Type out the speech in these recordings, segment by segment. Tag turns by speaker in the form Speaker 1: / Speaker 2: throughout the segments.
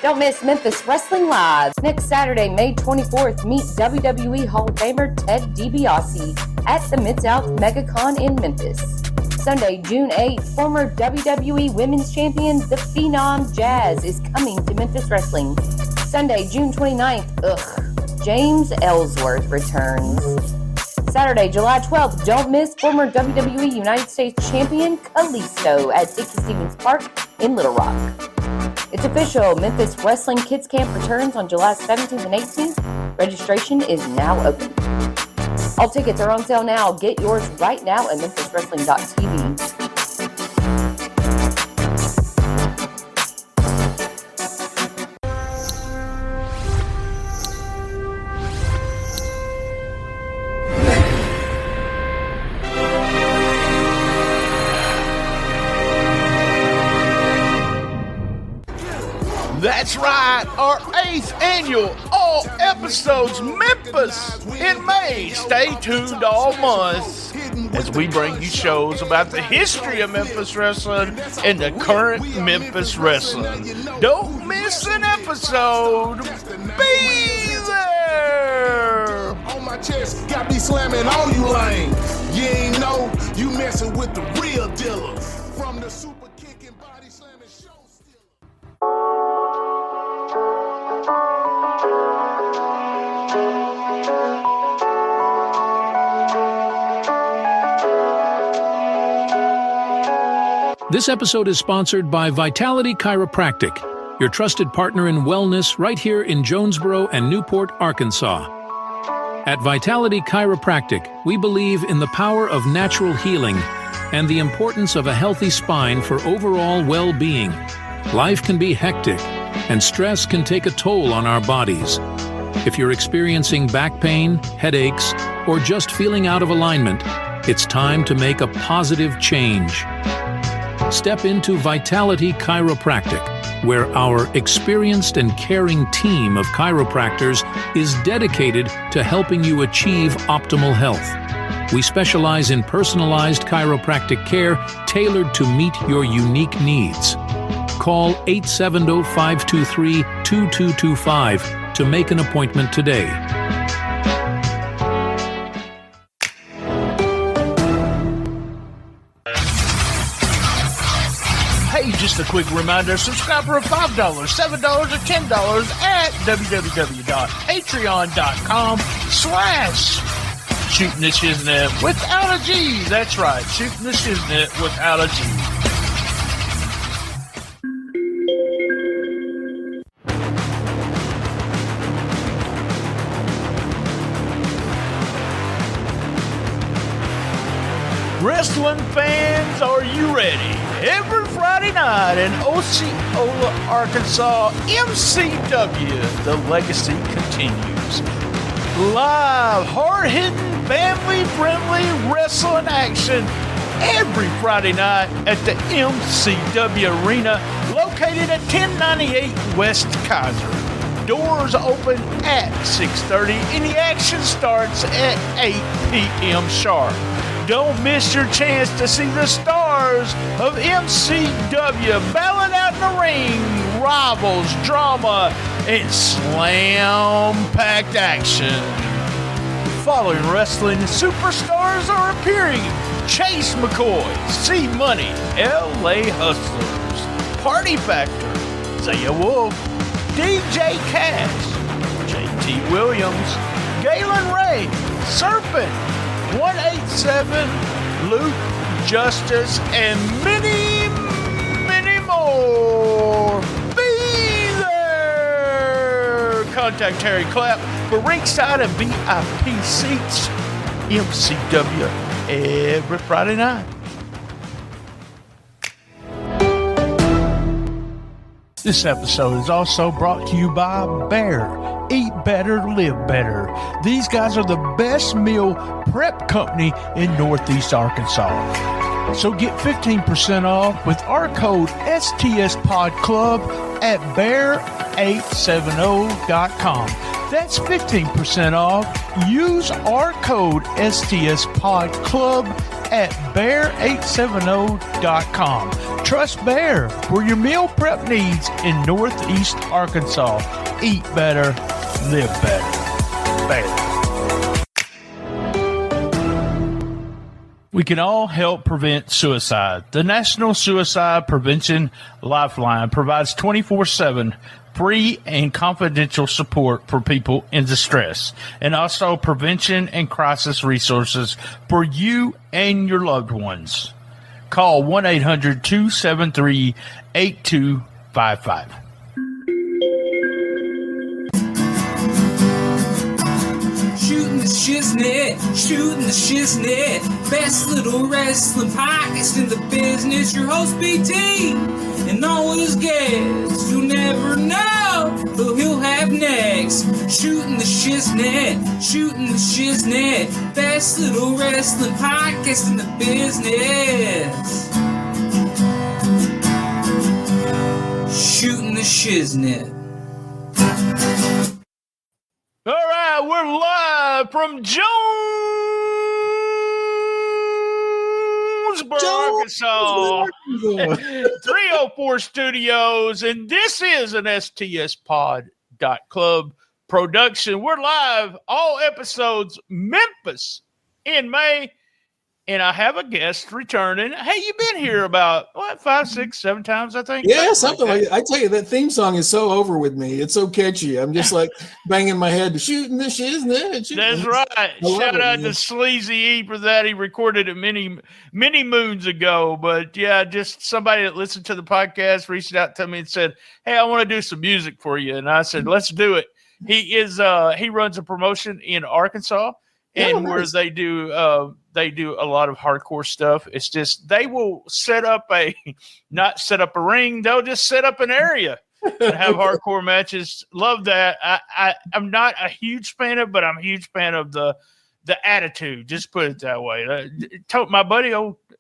Speaker 1: Don't miss Memphis Wrestling Live. Next Saturday, May 24th, meet WWE Hall of Famer Ted DiBiase at the Mid-South MegaCon in Memphis. Sunday, June 8th, former WWE Women's Champion, The Phenom Jazz, is coming to Memphis Wrestling. Sunday, June 29th, James Ellsworth returns. Saturday, July 12th, don't miss former WWE United States Champion Kalisto at Dickie Stevens Park in Little Rock. It's official, Memphis Wrestling Kids Camp returns on July 17th and 18th. Registration is now open. All tickets are on sale now. Get yours right now at memphiswrestling.tv.
Speaker 2: That's right, our 8th annual all episodes Memphis in May. Stay tuned all month as we bring you shows about the history of Memphis wrestling and the current Memphis wrestling. Don't miss an episode. Be there.
Speaker 3: On my chest, got me slamming on you lanes. You ain't know you messing with the real dealer from the super kicking body slamming show.
Speaker 4: This episode is sponsored by Vitality Chiropractic, your trusted partner in wellness right here in Jonesboro and Newport, Arkansas. At Vitality Chiropractic, we believe in the power of natural healing and the importance of a healthy spine for overall well-being. Life can be hectic, and stress can take a toll on our bodies. If you're experiencing back pain, headaches, or just feeling out of alignment, it's time to make a positive change. Step into Vitality Chiropractic, where our experienced and caring team of chiropractors is dedicated to helping you achieve optimal health. We specialize in personalized chiropractic care tailored to meet your unique needs. Call 870-523-2225 to make an appointment today.
Speaker 2: Hey, just a quick reminder, subscribe for $5, $7, or $10 at www.patreon.com/Shootin The Shiznit without a G. That's right, Shootin The Shiznit without a G. Wrestling fans, are you ready? Every Friday night in Osceola, Arkansas, MCW, the legacy continues. Live, hard-hitting, family-friendly wrestling action every Friday night at the MCW Arena, located at 1098 West Kaiser. Doors open at 6:30 and the action starts at 8 p.m. sharp. Don't miss your chance to see the stars of MCW battling out in the ring, rivals, drama, and slam-packed action. Following wrestling superstars are appearing: Chase McCoy, C-Money, LA Hustlers, Party Factor, Zaya Wolf, DJ Cash, JT Williams, Galen Ray, Serpent, 187, Luke, Justice, and many, many more. Be there! Contact Terry Clapp for ringside and VIP seats. MCW every Friday night. This episode is also brought to you by Bear. Eat better, live better. These guys are the best meal prep company in Northeast Arkansas. So get 15% off with our code STSPOD Club at bear870.com. That's 15% off. Use our code STSPOD Club at bear870.com. Trust Bear for your meal prep needs in Northeast Arkansas. Eat better, live better. Bear. We can all help prevent suicide. The National Suicide Prevention Lifeline provides 24/7 free and confidential support for people in distress, and also prevention and crisis resources for you and your loved ones. Call 1-800-273-8255.
Speaker 5: Shootin the Shiznit, Shootin the Shiznit, best little wrestling podcast in the business. Your host BT, and all his guests. You'll never know who he'll have next. Shootin the Shiznit, Shootin the Shiznit, best little wrestling podcast in the business. Shootin the Shiznit.
Speaker 2: All right, we're live from Jonesboro, Arkansas, 304 Studios, and this is an STSPOD.club production. We're live, all episodes, Memphis in May, and I have a guest returning. Hey, you've been here about, 5, 6, 7 times, I think?
Speaker 6: Yeah, something like that. I tell you, that theme song is so over with me. It's so catchy. I'm just like banging my head to Shootin the Shiznit.
Speaker 2: That's right. Shout out to Sleazy E for that. He recorded it many moons ago. But yeah, just somebody that listened to the podcast reached out to me and said, "Hey, I want to do some music for you." And I said, "Let's do it." He runs a promotion in Arkansas, and where they do a lot of hardcore stuff. It's just they will not set up a ring. They'll just set up an area and have hardcore matches. Love that. I'm not a huge fan of, but I'm a huge fan of the attitude. Just put it that way. My buddy,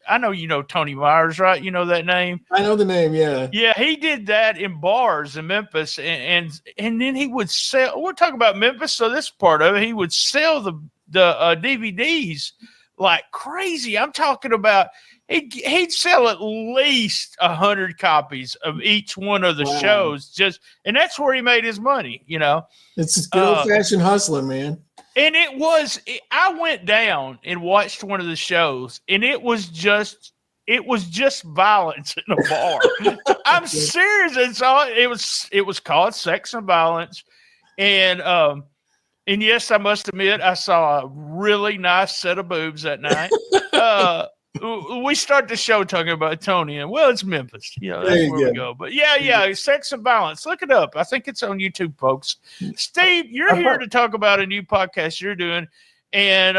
Speaker 2: I know you know Tony Myers, right? You know that name?
Speaker 6: I know the name, yeah.
Speaker 2: Yeah, he did that in bars in Memphis, and then he would sell. We're talking about Memphis, so this part of it, he would sell the DVDs like crazy. I'm talking about he'd sell at least 100 copies of each one of the shows, and that's where he made his money.
Speaker 6: It's good old-fashioned hustling, man.
Speaker 2: And I went down and watched one of the shows, and it was just violence in a bar. I'm serious. It was called Sex and Violence, and yes, I must admit, I saw a really nice set of boobs that night. We start the show talking about Tony, and it's Memphis. That's where we go. But yeah, Sex and Violence. Look it up. I think it's on YouTube, folks. Steve, you're here to talk about a new podcast you're doing, and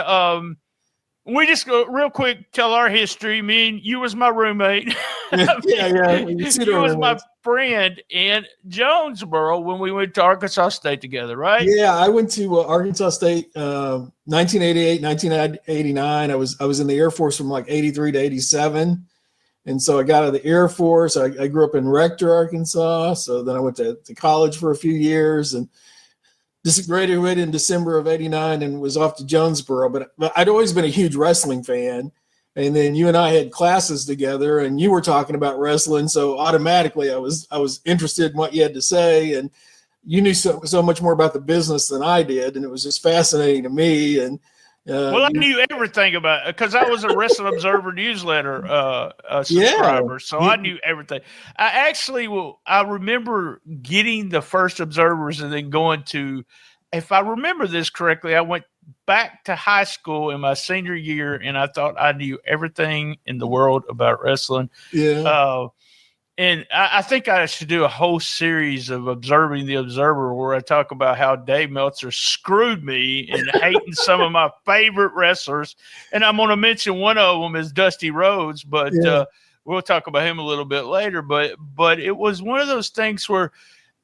Speaker 2: we just go real quick, tell our history. Me and you was my roommate. You was my friend in Jonesboro when we went to Arkansas State together, right?
Speaker 6: Yeah, I went to Arkansas State 1988, 1989. I was in the Air Force from like 83 to 87. And so I got out of the Air Force. I grew up in Rector, Arkansas. So then I went to college for a few years and just graduated in December of 89 and was off to Jonesboro. But I'd always been a huge wrestling fan. And then you and I had classes together and you were talking about wrestling. So automatically I was interested in what you had to say. And you knew so much more about the business than I did. And it was just fascinating to me. And
Speaker 2: I knew everything about it because I was a Wrestling Observer newsletter subscriber. So I knew everything. I remember getting the first Observers and then going to, if I remember this correctly, I went back to high school in my senior year, and I thought I knew everything in the world about wrestling. Yeah. And I think I should do a whole series of Observing the Observer where I talk about how Dave Meltzer screwed me and hating some of my favorite wrestlers. And I'm going to mention one of them is Dusty Rhodes, but we'll talk about him a little bit later. But it was one of those things where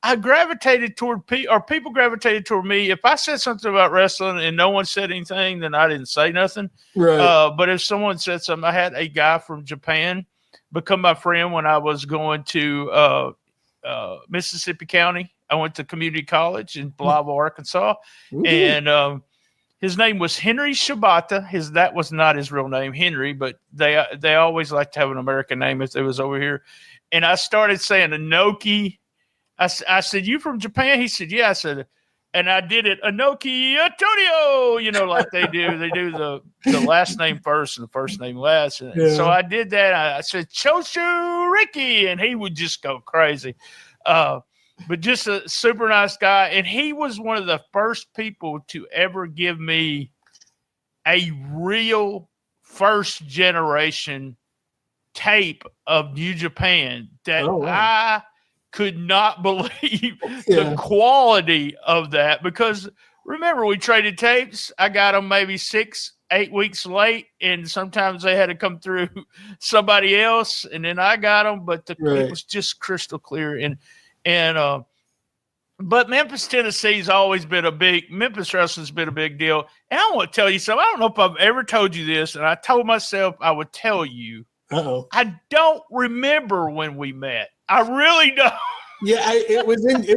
Speaker 2: I gravitated toward people gravitated toward me. If I said something about wrestling and no one said anything, then I didn't say nothing. Right. But if someone said something, I had a guy from Japan become my friend when I was going to Mississippi County. I went to community college in Blytheville, Arkansas. And His name was Henry Shibata. That was not his real name, Henry, but they always like to have an American name if they was over here. And I started saying Inoki. I said, "You from Japan?" He said, "Yeah." I said, and I did it, Inoki Antonio, like they do. They do the last name first and the first name last. And so I did that. I said, Choshu Ricky, and he would just go crazy. But just a super nice guy. And he was one of the first people to ever give me a real first generation tape of New Japan that I could not believe the quality of that, because remember, we traded tapes. I got them maybe 6-8 weeks late, and sometimes they had to come through somebody else, and then I got them, but it was just crystal clear. But Memphis, Tennessee's always been Memphis wrestling's been a big deal. And I want to tell you something. I don't know if I've ever told you this, and I told myself I would tell you. I don't remember when we met. I really don't.
Speaker 6: Yeah, it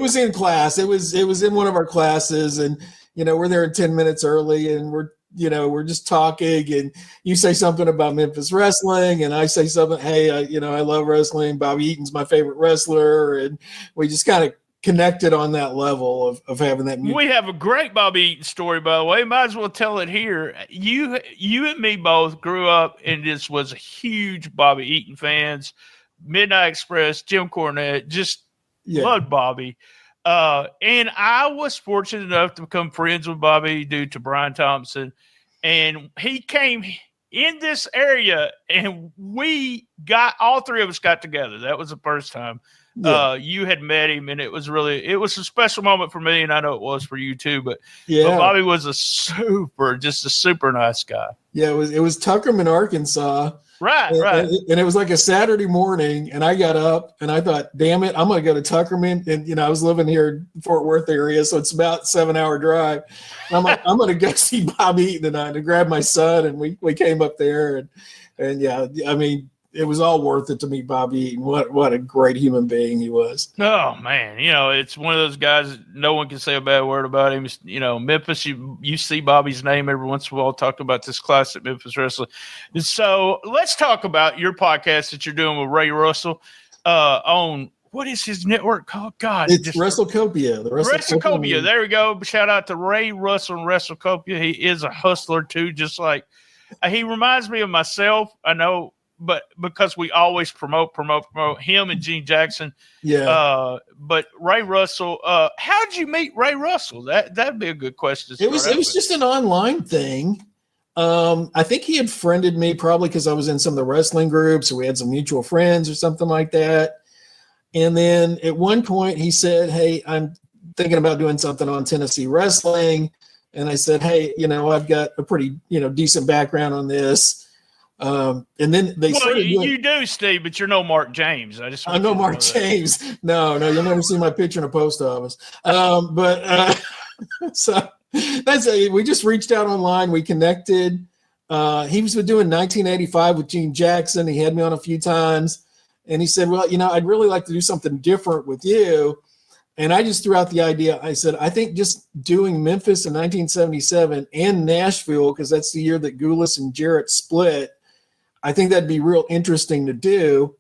Speaker 6: was in class. It was in one of our classes, and we're there 10 minutes early, and we're just talking, and you say something about Memphis wrestling, and I say something, hey, I love wrestling. Bobby Eaton's my favorite wrestler, and we just kind of connected on that level of having that music.
Speaker 2: We have a great Bobby Eaton story, by the way. Might as well tell it here. You and me both grew up and just was huge Bobby Eaton fans. Midnight Express, Jim Cornette, just loved Bobby. And I was fortunate enough to become friends with Bobby due to Brian Thompson. And he came in this area, and all three of us got together. That was the first time. You had met him, and it was a special moment for me, and I know it was for you too. But Bobby was just a super nice guy.
Speaker 6: Yeah, it was Tuckerman, Arkansas.
Speaker 2: Right.
Speaker 6: And it was like a Saturday morning, and I got up and I thought, damn it, I'm going to go to Tuckerman. And, I was living here in Fort Worth area, so it's about a 7-hour drive. And I'm like, I'm going to go see Bobby Eaton tonight, and grab my son. And we came up there, and yeah, I mean, it was all worth it to meet Bobby Eaton. What a great human being he was.
Speaker 2: Oh man, it's one of those guys no one can say a bad word about him. Memphis, you see Bobby's name every once in a while. Talk about this classic Memphis wrestling. And so let's talk about your podcast that you're doing with Ray Russell on what is his network called? God,
Speaker 6: it's WrestleCopia. The
Speaker 2: WrestleCopia. There we go. Shout out to Ray Russell and WrestleCopia. He is a hustler too, just like he reminds me of myself. I know. But because we always promote him and Gene Jackson. Yeah. But Ray Russell, how did you meet Ray Russell? That'd be a good question.
Speaker 6: It was just an online thing. I think he had friended me probably because I was in some of the wrestling groups, or we had some mutual friends or something like that. And then at one point he said, hey, I'm thinking about doing something on Tennessee wrestling. And I said, hey, I've got a pretty, decent background on this. And then
Speaker 2: you do, Steve, but you're no Mark James.
Speaker 6: I'm no Mark James. No, you'll never see my picture in a post office. So we just reached out online. We connected. He was doing 1985 with Gene Jackson. He had me on a few times, and he said, well, I'd really like to do something different with you. And I just threw out the idea. I said, I think just doing Memphis in 1977 and Nashville, because that's the year that Goulas and Jarrett split, I think that'd be real interesting to do.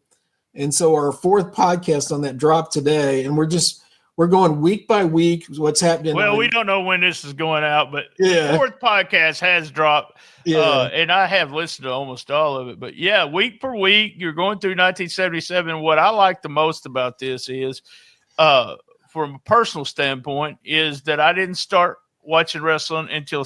Speaker 6: And so our fourth podcast on that dropped today, and we're going week by week what's happening.
Speaker 2: Well, we don't know when this is going out, but the fourth podcast has dropped. And I have listened to almost all of it. But yeah, week per week, you're going through 1977. What I like the most about this is, from a personal standpoint, is that I didn't start watching wrestling until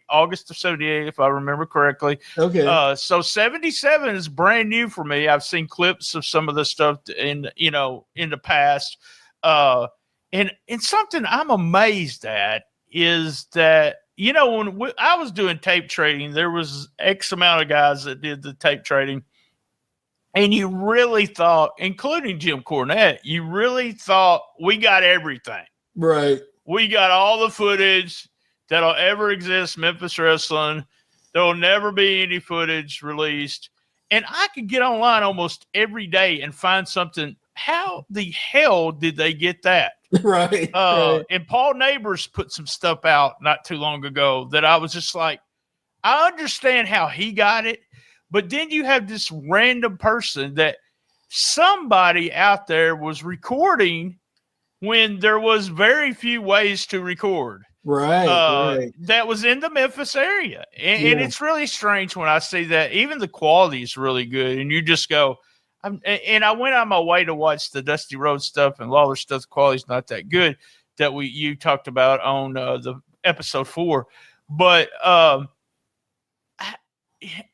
Speaker 2: August of 78, if I remember correctly.
Speaker 6: Okay.
Speaker 2: So 77 is brand new for me. I've seen clips of some of the stuff in the past. And something I'm amazed at is that, when I was doing tape trading, there was X amount of guys that did the tape trading. And you really thought, including Jim Cornette, you really thought we got everything.
Speaker 6: Right.
Speaker 2: We got all the footage that'll ever exist, Memphis wrestling. There'll never be any footage released. And I could get online almost every day and find something how the hell did they get that?
Speaker 6: Right.
Speaker 2: And Paul Neighbors put some stuff out not too long ago that I was just like, I understand how he got it, but then you have this random person that somebody out there was recording when there was very few ways to record.
Speaker 6: Right.
Speaker 2: That was in the Memphis area. And it's really strange when I see that. Even the quality is really good. And you just go, and I went on my way to watch the Dusty Rhodes stuff and Lawler stuff. The quality's not that good that you talked about on the episode 4. But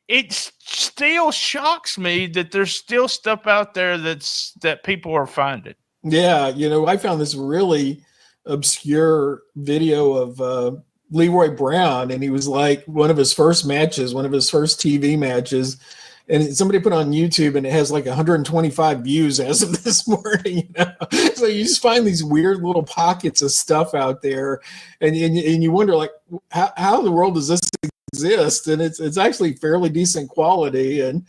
Speaker 2: it still shocks me that there's still stuff out there that people are finding.
Speaker 6: Yeah. I found this really obscure video of Leroy Brown, and he was like one of his first TV matches, and somebody put on YouTube, and it has like 125 views as of this morning. So you just find these weird little pockets of stuff out there, and you wonder, like, how in the world does this exist? And it's actually fairly decent quality, and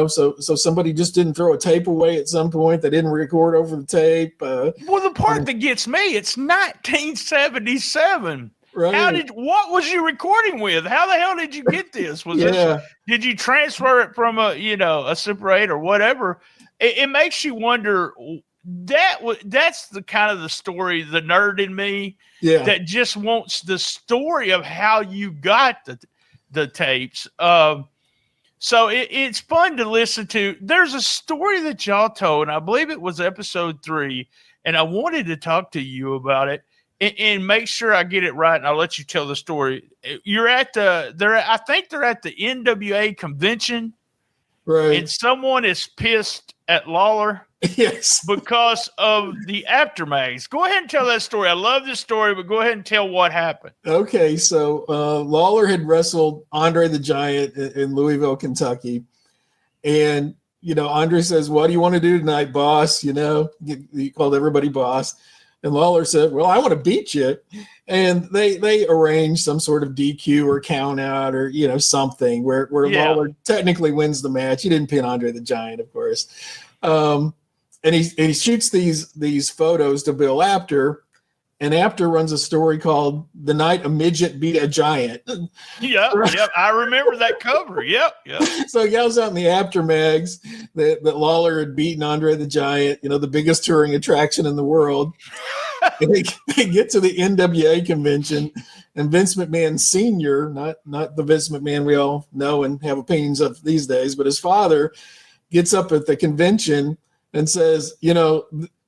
Speaker 6: so somebody just didn't throw a tape away at some point. They didn't record over the tape. Well,
Speaker 2: the part that gets me, it's 1977. Right. What was you recording with? How the hell did you get this? Did you transfer it from a Super 8 or whatever? It makes you wonder. That's the kind of the story, the nerd in me, that just wants the story of how you got the tapes. So it's fun to listen to. There's a story that y'all told, and I believe it was episode 3, and I wanted to talk to you about it and make sure I get it right, and I'll let you tell the story. You're I think they're at the NWA convention,
Speaker 6: right?
Speaker 2: And someone is pissed at Lawler.
Speaker 6: Yes.
Speaker 2: Because of the aftermaths. Go ahead and tell that story. I love this story, but go ahead and tell what happened.
Speaker 6: Okay, so Lawler had wrestled Andre the Giant in Louisville, Kentucky. And, Andre says, "What do you want to do tonight, boss?" He called everybody boss. And Lawler said, "Well, I want to beat you." And they arranged some sort of DQ or count out or, something where Lawler technically wins the match. He didn't pin Andre the Giant, of course. And he shoots these photos to Bill Apter, and Apter runs a story called "The Night a Midget Beat a Giant."
Speaker 2: Yep. I remember that cover. Yep.
Speaker 6: So he yells out in the Apter mags that Lawler had beaten Andre the Giant, the biggest touring attraction in the world. And they get to the NWA convention, and Vince McMahon Sr., not the Vince McMahon we all know and have opinions of these days, but his father gets up at the convention and says,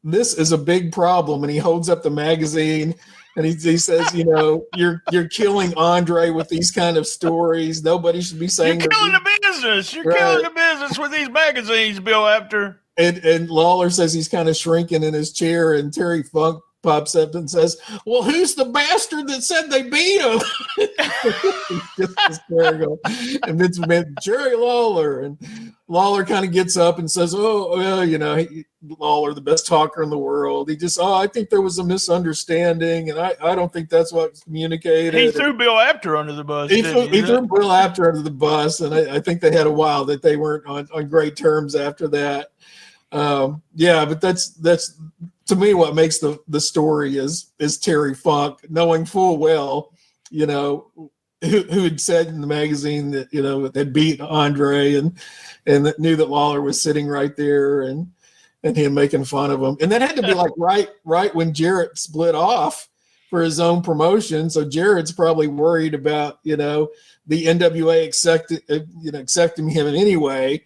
Speaker 6: "This is a big problem." And he holds up the magazine and he says, you're killing Andre with these kind of stories. Nobody should be saying
Speaker 2: you're killing the business. You're killing the business with these magazines, Bill Apter.
Speaker 6: And Lawler says he's kind of shrinking in his chair, and Terry Funk pops up and says, "Well, who's the bastard that said they beat him?" Just hysterical. And Vince McMahon, "Jerry Lawler." And Lawler kind of gets up and says, "Oh, well, Lawler, the best talker in the world. He just, I think there was a misunderstanding, and I don't think that's what's communicated."
Speaker 2: He threw Bill Apter under the bus.
Speaker 6: He threw Bill Apter under the bus, and I think they had a while that they weren't on great terms after that. But that's to me what makes the story is Terry Funk knowing full well, who had said in the magazine that had beat Andre and that knew that Lawler was sitting right there and him making fun of him. And that had to be like right when Jarrett split off for his own promotion. So Jarrett's probably worried about the NWA accepting him in any way.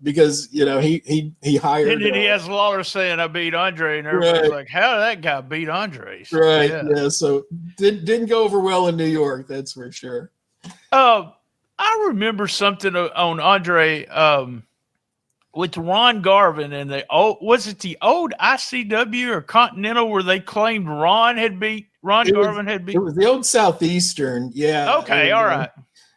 Speaker 6: Because he hired,
Speaker 2: and then he has Lawler saying, "I beat Andre," and everybody's like, "How did that guy beat Andre?" So,
Speaker 6: right? Yeah. So didn't go over well in New York, that's for sure.
Speaker 2: I remember something on Andre with Ron Garvin and was it the old ICW or Continental where they claimed Ron had beat Garvin had beat?
Speaker 6: It was the old Southeastern, yeah.
Speaker 2: Okay, all right.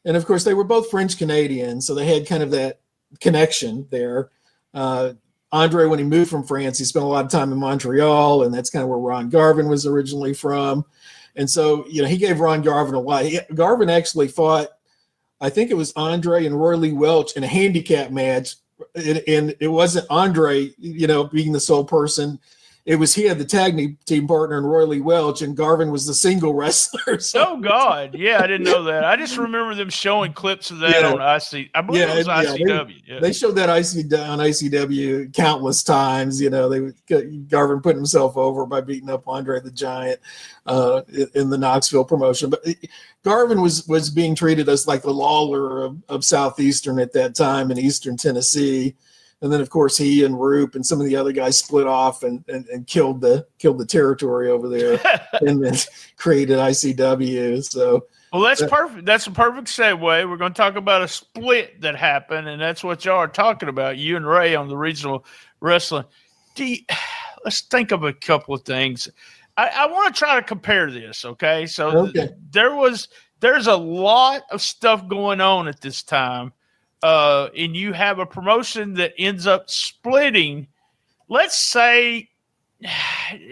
Speaker 6: And of course, they were both French Canadians, so they had kind of that connection there. Andre, when he moved from France, he spent a lot of time in Montreal, and that's kind of where Ron Garvin was originally from. And so, he gave Ron Garvin a lot. Garvin actually fought, I think it was Andre and Roy Lee Welch in a handicap match and it wasn't Andre, being the sole person. It was he had the tag team partner in Roy Lee Welch, and Garvin was the single wrestler. So.
Speaker 2: Oh God, yeah, I didn't know that. I just remember them showing clips of that on IC. I believe it was ICW.
Speaker 6: They showed that on ICW countless times. Garvin put himself over by beating up Andre the Giant in the Knoxville promotion. But Garvin was being treated as like the Lawler of Southeastern at that time in Eastern Tennessee. And then, of course, he and Roop and some of the other guys split off and killed the territory over there, and then created ICW. So,
Speaker 2: well, that's perfect. That's a perfect segue. We're going to talk about a split that happened, and that's what y'all are talking about. You and Ray on the regional wrestling. Let's think of a couple of things. I want to try to compare this. Okay, so there's a lot of stuff going on at this time. And you have a promotion that ends up splitting. Let's say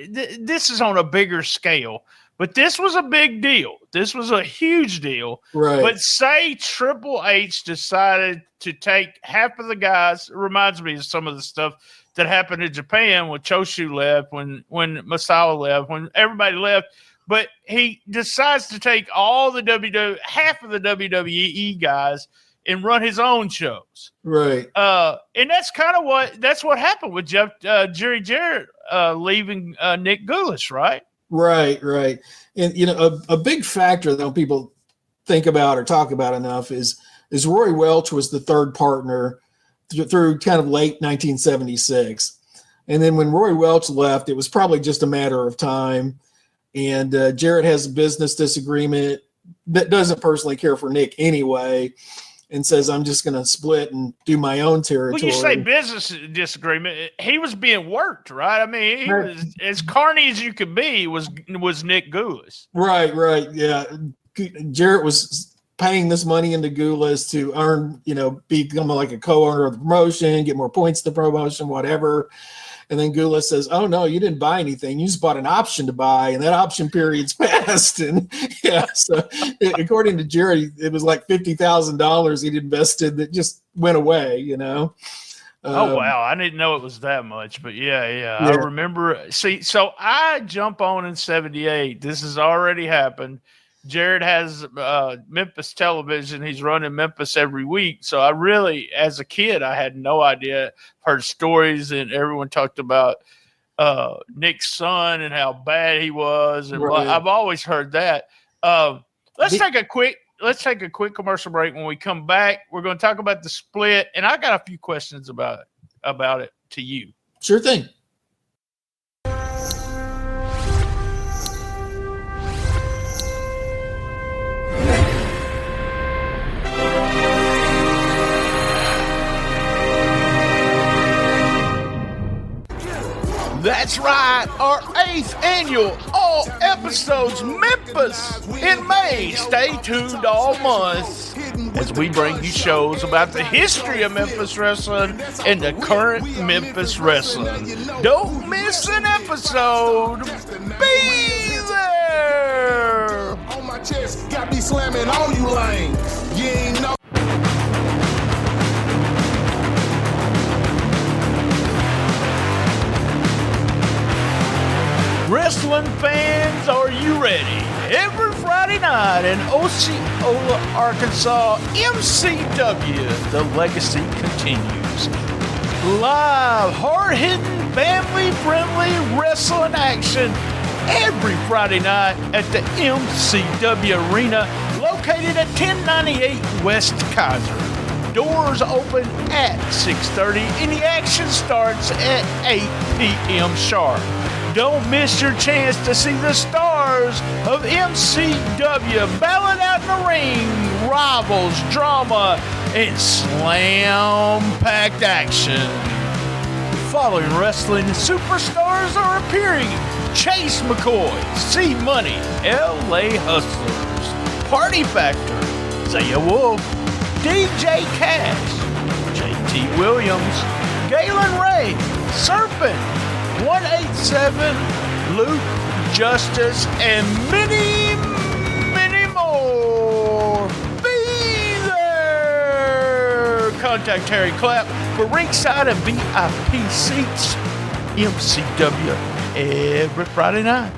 Speaker 2: this is on a bigger scale, but this was a big deal. This was a huge deal.
Speaker 6: Right.
Speaker 2: But say Triple H decided to take half of the guys. It reminds me of some of the stuff that happened in Japan when Choshu left, when Masawa left, when everybody left. But he decides to take all the half of the WWE guys and run his own shows. Right. And that's kind of what happened with Jerry Jarrett leaving Nick Gulas, right?
Speaker 6: Right. And, a big factor that people think about or talk about enough is Roy Welch was the third partner through kind of late 1976. And then when Roy Welch left, it was probably just a matter of time. And Jarrett has a business disagreement that doesn't personally care for Nick anyway, and says, I'm just going to split and do my own territory.
Speaker 2: Well, you say business disagreement. He was being worked, right? I mean, he was as carny as you could be was Nick Gulas.
Speaker 6: Right. Yeah. Jarrett was paying this money into Gulas to earn, become like a co-owner of the promotion, get more points to the promotion, whatever. And then Gulas says, oh, no, you didn't buy anything. You just bought an option to buy, and that option period's passed. And, so according to Jerry, it was like $50,000 he'd invested that just went away,
Speaker 2: Oh, wow. I didn't know it was that much. But, yeah. I remember. See, so I jump on in 78. This has already happened. Jared has Memphis television. He's running Memphis every week. So I really, as a kid, I had no idea. Heard stories, and everyone talked about Nick's son and how bad he was. And I've always heard that. Let's take a quick commercial break. When we come back, we're going to talk about the split, and I got a few questions about it to you.
Speaker 6: Sure thing.
Speaker 2: That's right, our 8th annual all episodes Memphis in May. Stay tuned all month as we bring you shows about the history of Memphis wrestling and the current Memphis wrestling. Don't miss an episode. Be there.
Speaker 3: On my chest, got me slamming on you lame. You ain't know.
Speaker 2: Wrestling fans, are you ready? Every Friday night in Osceola, Arkansas, MCW, the legacy continues. Live, hard-hitting, family-friendly wrestling action every Friday night at the MCW Arena, located at 1098 West Kaiser. Doors open at 6:30 and the action starts at 8 p.m. sharp. Don't miss your chance to see the stars of MCW battling out in the ring, rivals, drama, and slam-packed action. Following wrestling superstars are appearing: Chase McCoy, C-Money, LA Hustlers, Party Factor, Zaya Wolf, DJ Cash, JT Williams, Galen Ray, Serpent, 187, Luke, Justice, and many, many more. Be there! Contact Terry Clapp for ringside and VIP seats. MCW every Friday night.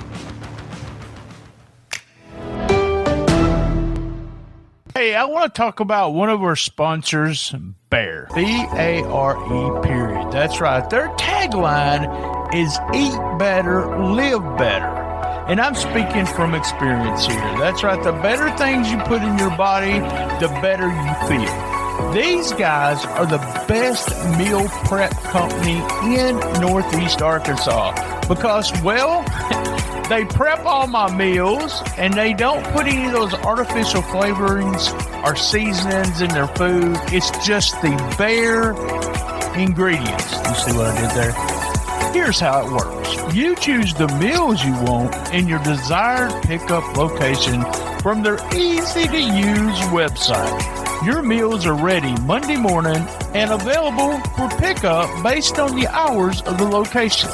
Speaker 2: Hey, I want to talk about one of our sponsors, Bear. B-A-R-E, period. That's right. Their tagline is Eat Better, Live Better. And I'm speaking from experience here. That's right. The better things you put in your body, the better you feel. These guys are the best meal prep company in Northeast Arkansas because, well, they prep all my meals and they don't put any of those artificial flavorings or seasonings in their food. It's just the bare ingredients. You see what I did there? Here's how it works. You choose the meals you want in your desired pickup location from their easy-to-use website. Your meals are ready Monday morning and available for pickup based on the hours of the location.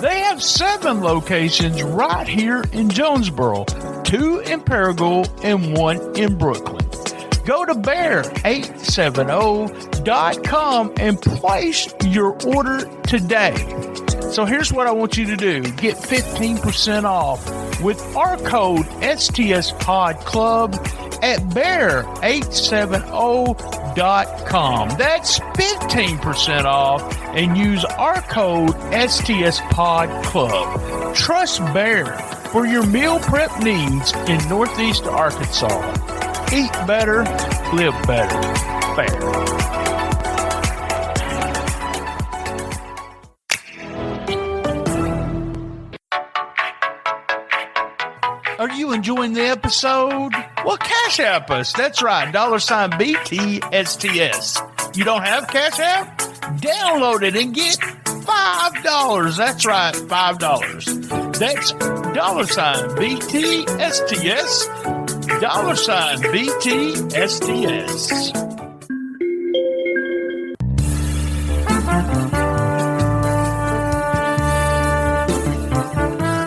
Speaker 2: They have 7 locations right here in Jonesboro, 2 in Paragould and 1 in Brooklyn. Go to bear870.com and place your order today. So here's what I want you to do. Get 15% off with our code STSPOD Club at bear870.com. That's 15% off and use our code STSPOD Club. Trust Bear for your meal prep needs in Northeast Arkansas. Eat better, live better. Bear. Are you enjoying the episode? Well, Cash App us. That's right. $BTSTS. You don't have Cash App? Download it and get $5. That's right. $5. That's $BTSTS. $BTSTS.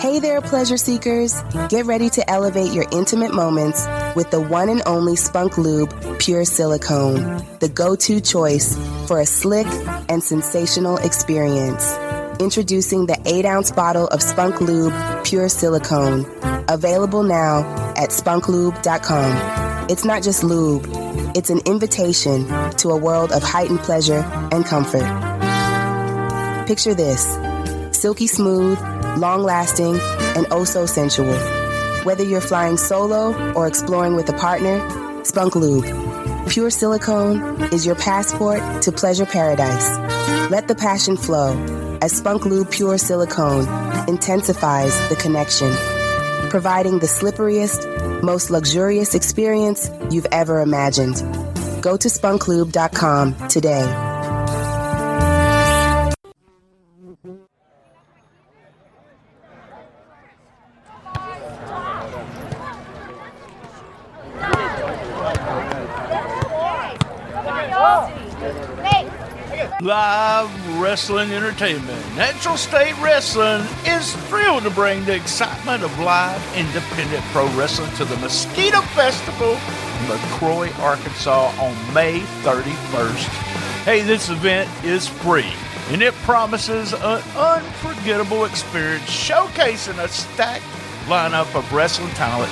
Speaker 7: Hey there, pleasure seekers. Get ready to elevate your intimate moments with the one and only Spunk Lube Pure Silicone, the go-to choice for a slick and sensational experience. Introducing the 8-ounce bottle of Spunk Lube Pure Silicone, available now at spunklube.com. It's not just lube, it's an invitation to a world of heightened pleasure and comfort. Picture this: silky smooth, long-lasting, and oh so sensual. Whether you're flying solo or exploring with a partner, Spunk Lube Pure Silicone is your passport to pleasure paradise. Let the passion flow as Spunk Lube Pure Silicone intensifies the connection, providing the slipperiest, most luxurious experience you've ever imagined. Go to spunklube.com today.
Speaker 2: Live wrestling entertainment. Natural State Wrestling is thrilled to bring the excitement of live independent pro wrestling to the Mosquito Festival in LaCroix, Arkansas on May 31st. Hey, this event is free and it promises an unforgettable experience showcasing a stacked lineup of wrestling talent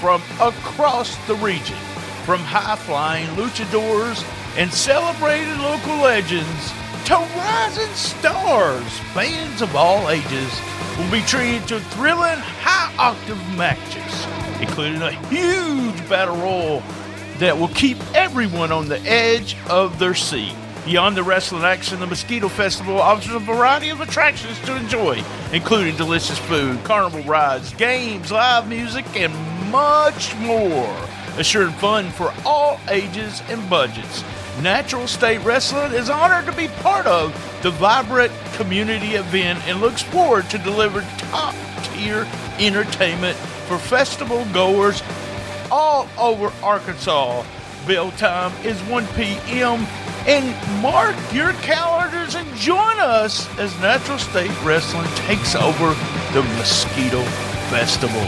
Speaker 2: from across the region, from high-flying luchadors and celebrated local legends to rising stars. Fans of all ages will be treated to thrilling high-octave matches, including a huge battle royal that will keep everyone on the edge of their seat. Beyond the wrestling action, the Mosquito Festival offers a variety of attractions to enjoy, including delicious food, carnival rides, games, live music, and much more, assuring fun for all ages and budgets. Natural State Wrestling is honored to be part of the vibrant community event and looks forward to delivering top-tier entertainment for festival goers all over Arkansas. Bell time is 1 p.m. and mark your calendars and join us as Natural State Wrestling takes over the Mosquito Festival.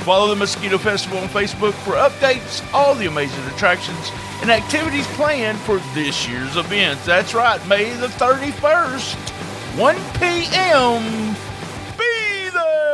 Speaker 2: Follow the Mosquito Festival on Facebook for updates, all the amazing attractions, and activities planned for this year's event. That's right, May the 31st, 1 p.m. Be there!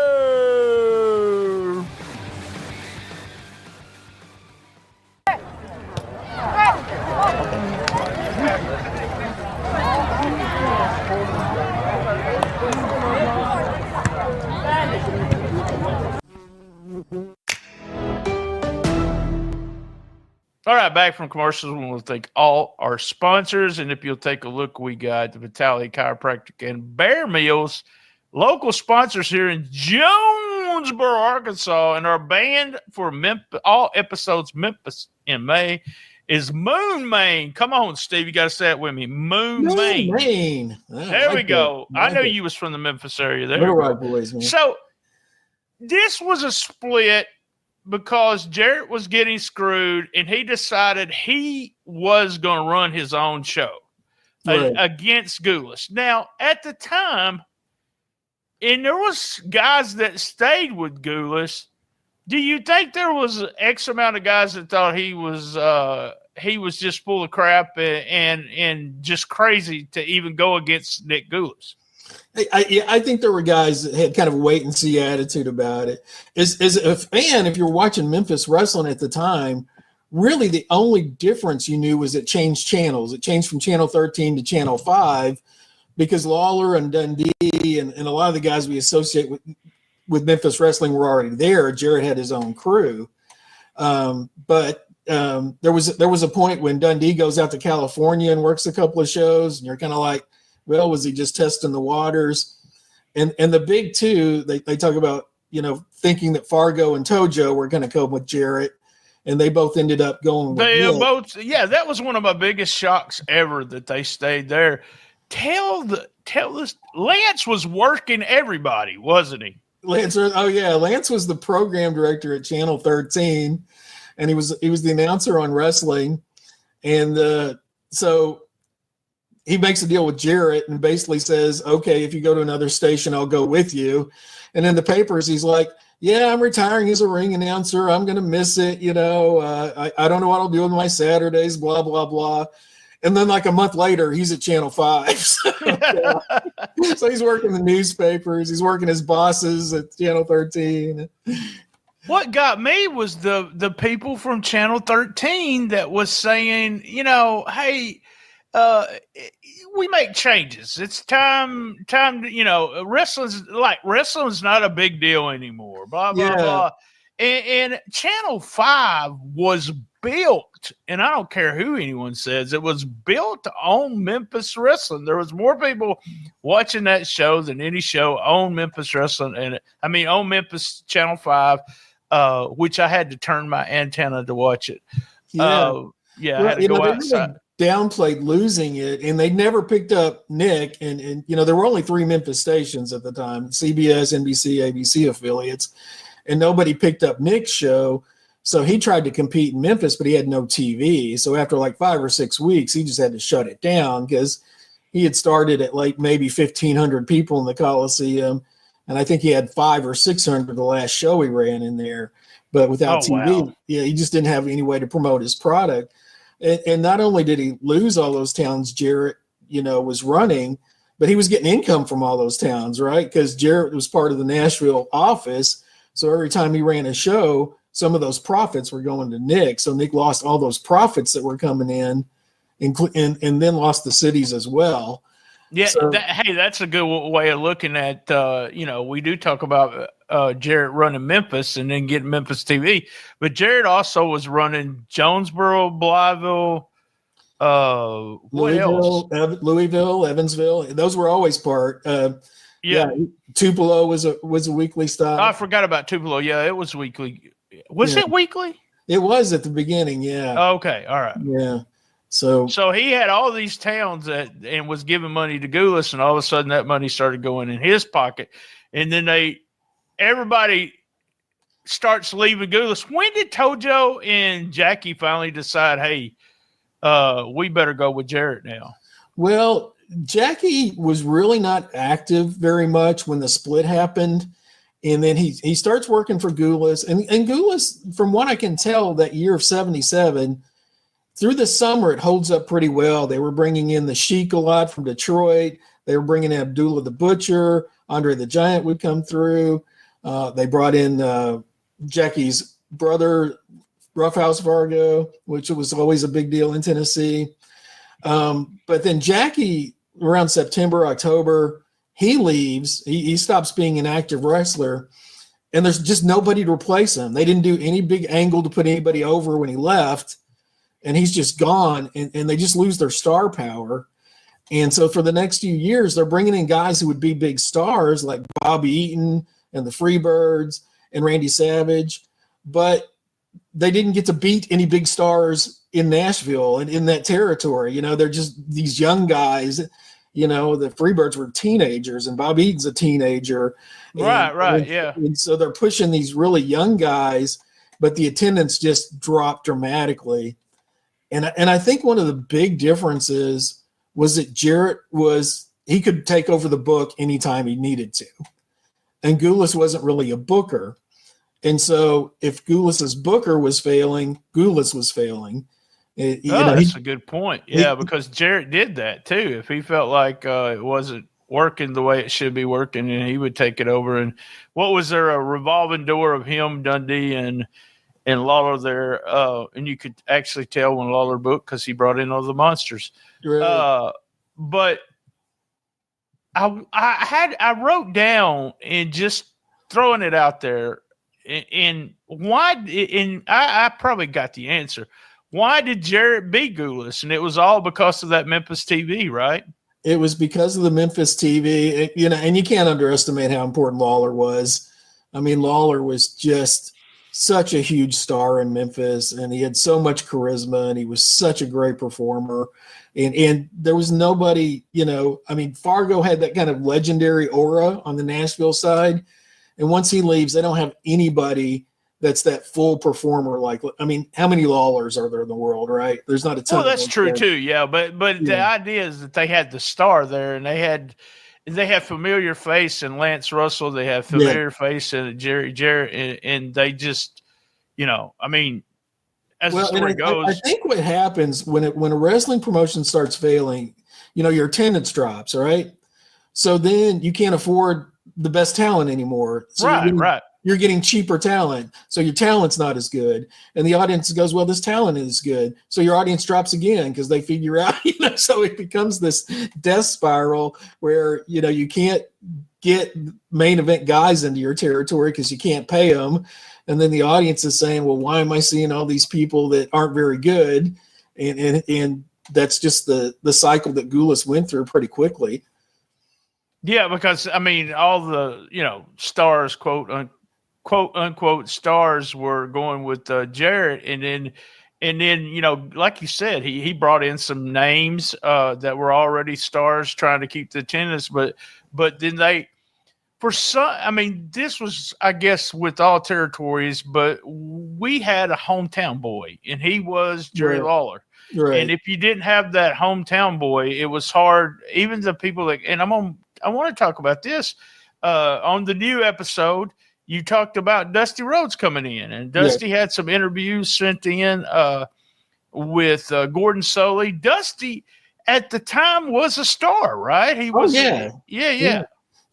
Speaker 2: All right, back from commercials. We want to thank all our sponsors. And if you'll take a look, we got the Vitality Chiropractic and Bear Meals, local sponsors here in Jonesboro, Arkansas. And our band for Memphis, all episodes Memphis in May, is Moon Main. Come on, Steve. You got to say it with me. Moon Main. There we go. I know you was from the Memphis area. There
Speaker 6: Little Rock Boys, man.
Speaker 2: So this was a split because Jarrett was getting screwed and he decided he was going to run his own show against Gulas. Now, at the time, and there was guys that stayed with Gulas. Do you think there was X amount of guys that thought he was just full of crap and just crazy to even go against Nick Gulas?
Speaker 6: I think there were guys that had kind of a wait and see attitude about it. As a fan, if you're watching Memphis Wrestling at the time, really the only difference you knew was it changed channels. It changed from Channel 13 to Channel 5 because Lawler and Dundee and a lot of the guys we associate with Memphis Wrestling were already there. Jarrett had his own crew. But there was a point when Dundee goes out to California and works a couple of shows, and you're kind of like, well, was he just testing the waters? And the big two, they talk about, thinking that Fargo and Tojo were going to come with Jarrett, and they both ended up going with Nick.
Speaker 2: That was one of my biggest shocks ever that they stayed there. Tell this, Lance was working everybody, wasn't he?
Speaker 6: Lance was the program director at Channel 13, and he was the announcer on wrestling, and so he makes a deal with Jarrett and basically says, okay, if you go to another station, I'll go with you. And in the papers, he's like, yeah, I'm retiring as a ring announcer. I'm going to miss it. I don't know what I'll do with my Saturdays, blah, blah, blah. And then like a month later, he's at Channel 5. So he's working the newspapers. He's working his bosses at Channel 13.
Speaker 2: What got me was the people from Channel 13 that was saying, hey, we make changes. It's time to, wrestling's not a big deal anymore. Blah, blah, blah. And Channel 5 was built, and I don't care who anyone says, it was built on Memphis Wrestling. There was more people watching that show than any show on Memphis Wrestling. And on Memphis Channel 5, which I had to turn my antenna to watch it. I had to go outside.
Speaker 6: Downplayed losing it, and they never picked up Nick, and there were only 3 Memphis stations at the time, CBS, NBC, ABC affiliates, and nobody picked up Nick's show. So he tried to compete in Memphis, but he had no TV. So after like 5 or 6 weeks, he just had to shut it down because he had started at like maybe 1,500 people in the Coliseum, and I think he had 500 or 600 the last show he ran in there. But without TV, wow. He just didn't have any way to promote his product. And not only did he lose all those towns Jarrett, was running, but he was getting income from all those towns, right? Because Jarrett was part of the Nashville office. So every time he ran a show, some of those profits were going to Nick. So Nick lost all those profits that were coming in, and then lost the cities as well.
Speaker 2: Yeah, so, that's a good way of looking at, we do talk about Jarrett running Memphis and then getting Memphis TV, but Jarrett also was running Jonesboro, Blytheville,
Speaker 6: Louisville, Evansville. Those were always part. Tupelo was a weekly stop.
Speaker 2: I forgot about Tupelo. Yeah, it was weekly. Was it weekly?
Speaker 6: It was at the beginning. Yeah.
Speaker 2: Okay. All right.
Speaker 6: Yeah. So
Speaker 2: he had all these towns and was giving money to Gulas, and all of a sudden that money started going in his pocket. And then everybody starts leaving Gulas. When did Tojo and Jackie finally decide, hey, we better go with Jarrett now?
Speaker 6: Well, Jackie was really not active very much when the split happened. And then he starts working for Gulas. And Gulas, from what I can tell, that year of 77, through the summer, it holds up pretty well. They were bringing in the Sheik a lot from Detroit. They were bringing in Abdullah the Butcher. Andre the Giant would come through. They brought in Jackie's brother, Roughhouse Fargo, which was always a big deal in Tennessee. But then Jackie, around September, October, he leaves. He stops being an active wrestler, and there's just nobody to replace him. They didn't do any big angle to put anybody over when he left, and he's just gone, and they just lose their star power. And so for the next few years, they're bringing in guys who would be big stars like Bobby Eaton and the Freebirds and Randy Savage, but they didn't get to beat any big stars in Nashville and in that territory. They're just these young guys. The Freebirds were teenagers, and Bobby Eaton's a teenager.
Speaker 2: Right, yeah.
Speaker 6: And so they're pushing these really young guys, but the attendance just dropped dramatically. And I think one of the big differences was that Jarrett he could take over the book anytime he needed to. And Gulas wasn't really a booker. And so if Gulas's booker was failing, Gulas was failing.
Speaker 2: That's a good point. Yeah, because Jarrett did that too. If he felt like it wasn't working the way it should be working, and he would take it over. And what was there, a revolving door of him, Dundee, and Lawler there? And you could actually tell when Lawler booked because he brought in all the monsters. Right. But I wrote down, and just throwing it out there, and why? And I probably got the answer. Why did Jarrett beat Gulas? And it was all because of that Memphis TV, right?
Speaker 6: It was because of the Memphis TV, and you can't underestimate how important Lawler was. I mean, Lawler was just such a huge star in Memphis, and he had so much charisma, and he was such a great performer. And there was nobody, Fargo had that kind of legendary aura on the Nashville side. And once he leaves, they don't have anybody that's that full performer. How many Lawlers are there in the world, right? There's not a ton.
Speaker 2: Well, that's true too. Yeah. But the idea is that they had the star there, and they had familiar face and Lance Russell. They have familiar face and Jarrett, and they just, as the story goes.
Speaker 6: I think what happens when a wrestling promotion starts failing, your attendance drops, right? So then you can't afford the best talent anymore. So
Speaker 2: right.
Speaker 6: You're getting cheaper talent, so your talent's not as good, and the audience goes, well, this talent is good, so your audience drops again because they figure out, so it becomes this death spiral where you can't get main event guys into your territory because you can't pay them, and then the audience is saying, well, why am I seeing all these people that aren't very good, and that's just the cycle that Gulas went through pretty quickly.
Speaker 2: Yeah, because all the stars, quote unquote stars, were going with Jarrett, and then like you said, he brought in some names that were already stars trying to keep the attendance, but then this was, I guess, with all territories, but we had a hometown boy, and he was Jerry Lawler. Right. And if you didn't have that hometown boy, it was hard. Even the people I want to talk about this on the new episode. You talked about Dusty Rhodes coming in, and Dusty had some interviews sent in with Gordon Soley. Dusty at the time was a star, right? He was. Yeah.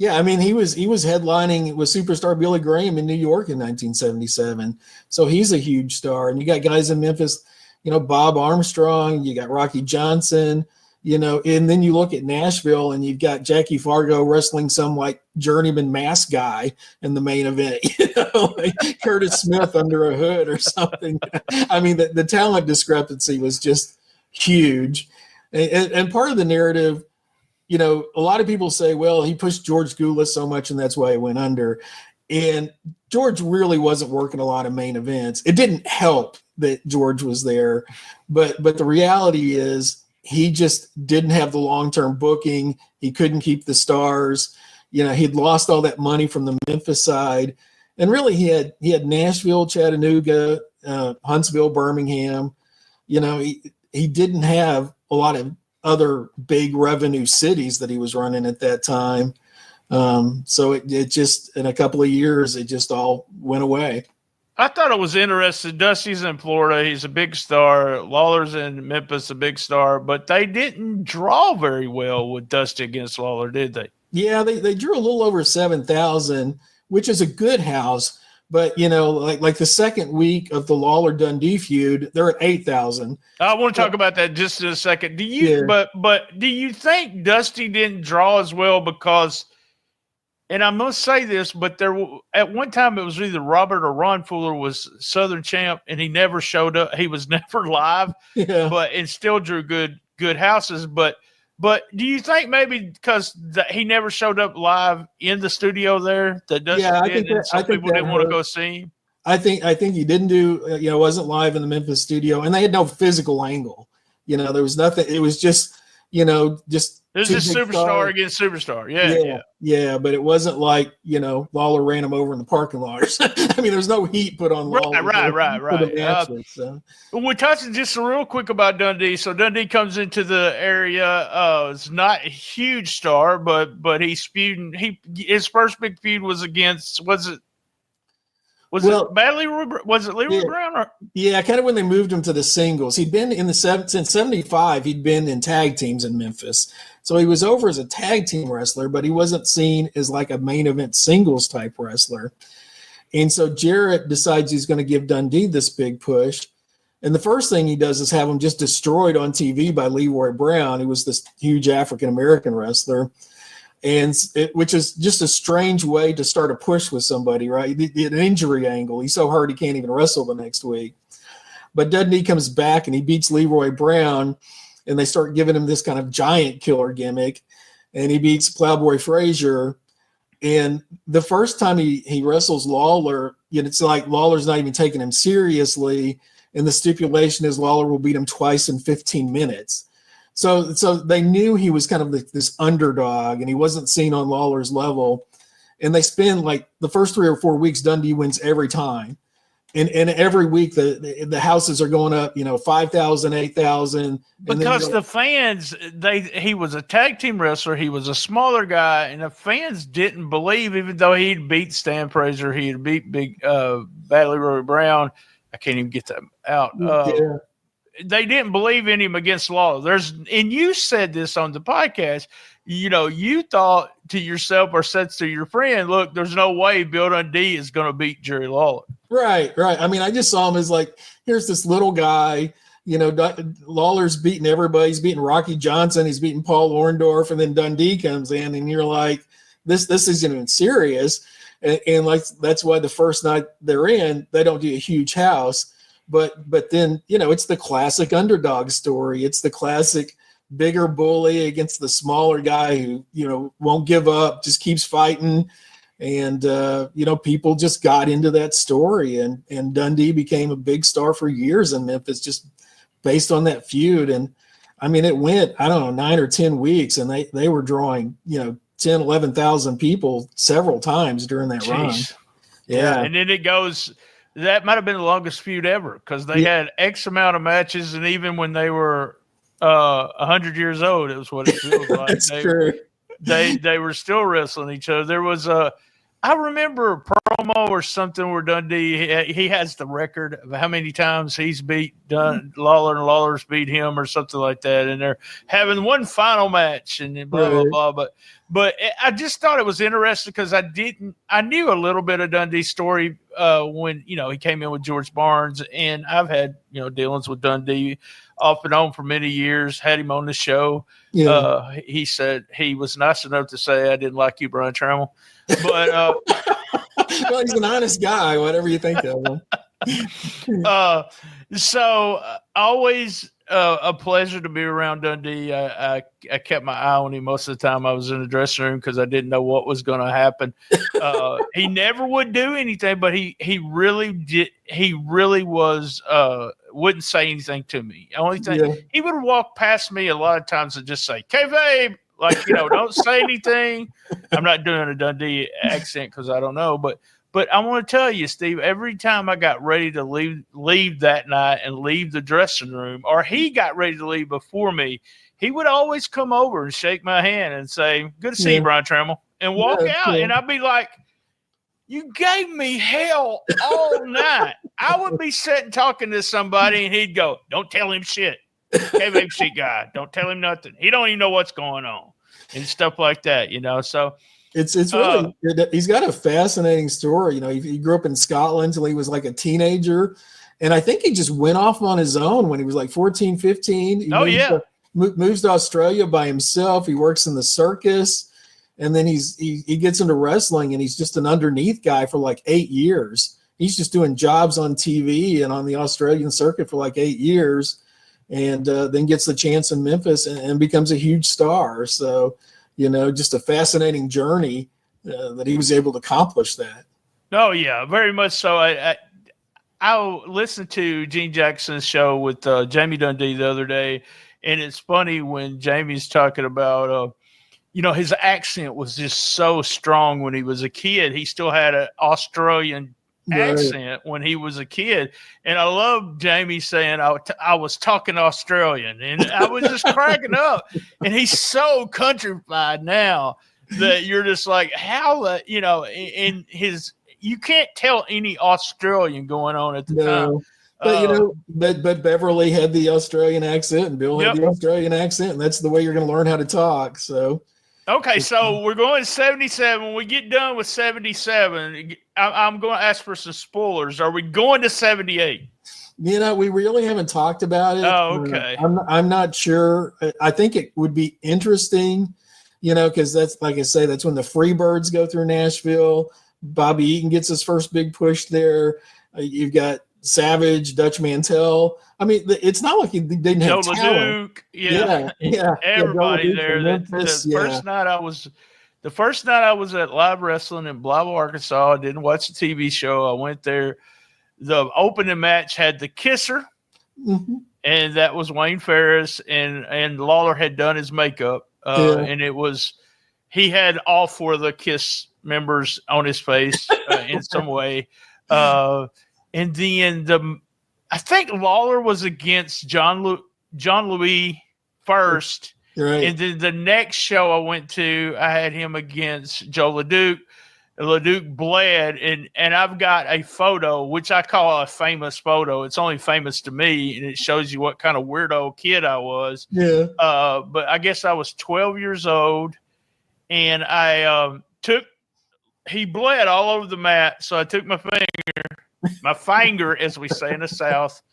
Speaker 6: I mean, he was headlining with Superstar Billy Graham in New York in 1977. So he's a huge star. And you got guys in Memphis, Bob Armstrong, you got Rocky Johnson, and then you look at Nashville and you've got Jackie Fargo wrestling some journeyman mask guy in the main event, like Curtis Smith under a hood or something. I mean, the talent discrepancy was just huge. And part of the narrative, a lot of people say, well, he pushed George Gulas so much and that's why he went under. And George really wasn't working a lot of main events. It didn't help that George was there, but the reality is, he just didn't have the long-term booking. He couldn't keep the stars. He'd lost all that money from the Memphis side. And really he had Nashville, Chattanooga, Huntsville, Birmingham. He didn't have a lot of other big revenue cities that he was running at that time. So it just, in a couple of years, it just all went away.
Speaker 2: I thought it was interesting. Dusty's in Florida. He's a big star. Lawler's in Memphis, a big star. But they didn't draw very well with Dusty against Lawler, did they?
Speaker 6: Yeah, they drew a little over 7,000, which is a good house. But, you know, like the second week of the Lawler-Dundee feud, they're at 8,000.
Speaker 2: I want to talk about that just in a second. Do you? Yeah. But do you think Dusty didn't draw as well because? And I must say this, but there at one time it was either Robert or Ron Fuller was Southern champ, and he never showed up. He was never live, and still drew good houses. But do you think maybe because he never showed up live in the studio there that some people didn't want to go see him?
Speaker 6: I think he didn't do wasn't live in the Memphis studio, and they had no physical angle. You know, there was nothing. It was just
Speaker 2: This is superstar against superstar.
Speaker 6: Yeah. But it wasn't like, Lawler ran him over in the parking lot or something. I mean, there's no heat put on Lawler.
Speaker 2: Right. We're touching just real quick about Dundee. So Dundee comes into the area. It's not a huge star, but he's feuding. His first big feud was against, was it Leroy Brown? Or?
Speaker 6: Yeah, kind of when they moved him to the singles. He'd been since 75, he'd been in tag teams in Memphis. So he was over as a tag team wrestler, but he wasn't seen as like a main event singles type wrestler. And so Jarrett decides he's going to give Dundee this big push. And the first thing he does is have him just destroyed on TV by Leroy Brown, who was this huge African-American wrestler. And which is just a strange way to start a push with somebody, right? An injury angle. He's so hurt he can't even wrestle the next week. But Dundee comes back and he beats Leroy Brown, and they start giving him this kind of giant killer gimmick. And he beats Plowboy Frazier. And the first time he wrestles Lawler, it's like Lawler's not even taking him seriously. And the stipulation is Lawler will beat him twice in 15 minutes. So they knew he was kind of this underdog, and he wasn't seen on Lawler's level. And they spend like the first 3 or 4 weeks, Dundee wins every time. And every week the houses are going up, 5,000, 8,000.
Speaker 2: Because the fans, he was a tag team wrestler. He was a smaller guy, and the fans didn't believe, even though he'd beat Stan Frazier, he'd beat Bad Leroy Brown. I can't even get that out. They didn't believe in him against Lawler. And you said this on the podcast, you thought to yourself or said to your friend, look, there's no way Bill Dundee is going to beat Jerry Lawler.
Speaker 6: Right. I mean, I just saw him as like, here's this little guy, Lawler's beating everybody. He's beating Rocky Johnson. He's beating Paul Orndorff. And then Dundee comes in and you're like, this isn't even serious. And like, that's why the first night they're in, they don't do a huge house. But then, it's the classic underdog story. It's the classic bigger bully against the smaller guy who, won't give up, just keeps fighting. And, people just got into that story. And Dundee became a big star for years in Memphis just based on that feud. And, I mean, it went, 9 or 10 weeks, and they were drawing, 10, 11,000 people several times during that run. Yeah.
Speaker 2: And then it goes – that might have been the longest feud ever because they had X amount of matches, and even when they were 100 years old, it was what it feels like.
Speaker 6: That's true.
Speaker 2: They were still wrestling each other. There was I remember a promo or something where Dundee he has the record of how many times he's beat Lawler and Lawler's beat him or something like that, and they're having one final match and blah blah blah. But I just thought it was interesting because I knew a little bit of Dundee's story when he came in with George Barnes, and I've had dealings with Dundee off and on for many years. Had him on the show. Yeah. He said he was nice enough to say I didn't like you, Brian Tramel. But
Speaker 6: well, he's an honest guy, whatever you think of him.
Speaker 2: Always a pleasure to be around Dundee. I kept my eye on him most of the time I was in the dressing room because I didn't know what was going to happen. He never would do anything, but he really did. He really was wouldn't say anything to me. Only thing he would walk past me a lot of times and just say, "Kayfabe," like don't say anything. I'm not doing a Dundee accent because I don't know, but I want to tell you, Steve, every time I got ready to leave that night and leave the dressing room, or he got ready to leave before me, he would always come over and shake my hand and say, "Good to see you, Brian Tramel." and walk out.
Speaker 6: Cool.
Speaker 2: And I'd be like, you gave me hell all night. I would be sitting talking to somebody, and he'd go, don't tell him shit. KVC guy, don't tell him nothing. He don't even know what's going on and stuff like that, So
Speaker 6: it's really he's got a fascinating story. He grew up in Scotland until he was like a teenager, and I think he just went off on his own when he was like 14, 15. Moves to Australia by himself. He works in the circus, and then he gets into wrestling, and he's just an underneath guy for like 8 years. He's just doing jobs on TV and on the Australian circuit for like 8 years. And then gets the chance in Memphis and becomes a huge star. So, just a fascinating journey that he was able to accomplish that.
Speaker 2: Oh, yeah, very much so. I listened to Gene Jackson's show with Jamie Dundee the other day, and it's funny when Jamie's talking about, his accent was just so strong when he was a kid. He still had an Australian accent when he was a kid, and I love Jamie saying I was talking Australian, and I was just cracking up. And he's so countrified now that you're just like, how in his, you can't tell any Australian going on at the time.
Speaker 6: But but Beverly had the Australian accent, and Bill had the Australian accent, and that's the way you're going to learn how to talk. So.
Speaker 2: Okay, so we're going to 77. When we get done with 77, I'm going to ask for some spoilers. Are we going to 78?
Speaker 6: We really haven't talked about it.
Speaker 2: Oh, okay.
Speaker 6: I'm not sure. I think it would be interesting, because that's, like I say, that's when the Freebirds go through Nashville. Bobby Eaton gets his first big push there. You've got Savage, Dutch Mantel. I mean, it's not like he didn't have
Speaker 2: Joe
Speaker 6: talent.
Speaker 2: LeDuc, everybody there.
Speaker 6: Memphis,
Speaker 2: the first night I was at Live Wrestling in Blythe, Arkansas. I didn't watch the TV show. I went there. The opening match had the Kisser, and that was Wayne Ferris, and Lawler had done his makeup, and he had all four of the Kiss members on his face in some way. And then I think Lawler was against John Louis first.
Speaker 6: Right.
Speaker 2: And then the next show I went to, I had him against Joe LeDuc. LeDuc bled, and I've got a photo, which I call a famous photo. It's only famous to me, and it shows you what kind of weirdo kid I was.
Speaker 6: Yeah.
Speaker 2: But I guess I was 12 years old, and he bled all over the mat, so I took my finger, as we say in the South,